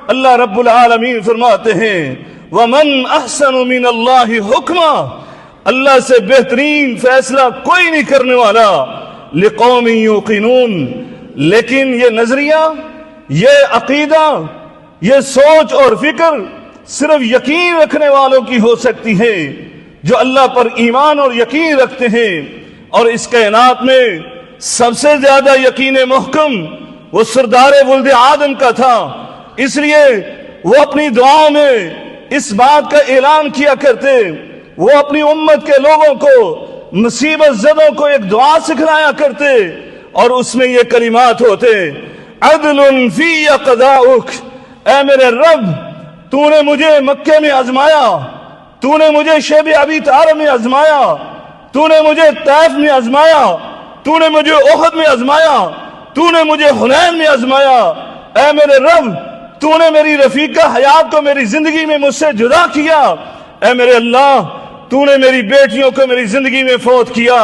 اللہ رب العالمین فرماتے ہیں وَمَنْ أَحْسَنُ مِنَ اللَّهِ حُكْمًا، اللہ سے بہترین فیصلہ کوئی نہیں کرنے والا لِقَوْمٍ يُوقِنُونَ، لیکن یہ نظریہ، یہ عقیدہ، یہ سوچ اور فکر صرف یقین رکھنے والوں کی ہو سکتی ہے جو اللہ پر ایمان اور یقین رکھتے ہیں۔ اور اس کائنات میں سب سے زیادہ یقین محکم وہ سردار ولد آدم کا تھا، اس لیے وہ اپنی دعاؤں میں اس بات کا اعلان کیا کرتے، وہ اپنی امت کے لوگوں کو، مصیبت زدوں کو ایک دعا سکھلایا کرتے، اور اس میں یہ کلمات ہوتے عدل فی قضاؤک، اے میرے رب تو نے مجھے مکے میں آزمایا، تو نے مجھے شیب ابی طالب میں آزمایا، تو نے مجھے طائف میں آزمایا، تو نے مجھے احد میں آزمایا، تو نے مجھے حنین میں آزمایا، اے میرے رب تو نے میری رفیقہ حیات کو میری زندگی میں مجھ سے جدا کیا، اے میرے اللہ تو نے میری بیٹیوں کو میری زندگی میں فوت کیا،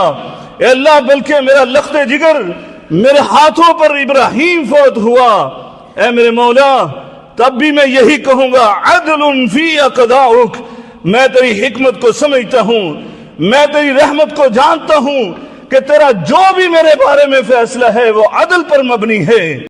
اے اللہ بلکہ میرا لخت جگر میرے ہاتھوں پر ابراہیم فوت ہوا، اے میرے مولا تب بھی میں یہی کہوں گا عدل فی قضاؤک، میں تیری حکمت کو سمجھتا ہوں، میں تیری رحمت کو جانتا ہوں کہ تیرا جو بھی میرے بارے میں فیصلہ ہے وہ عدل پر مبنی ہے۔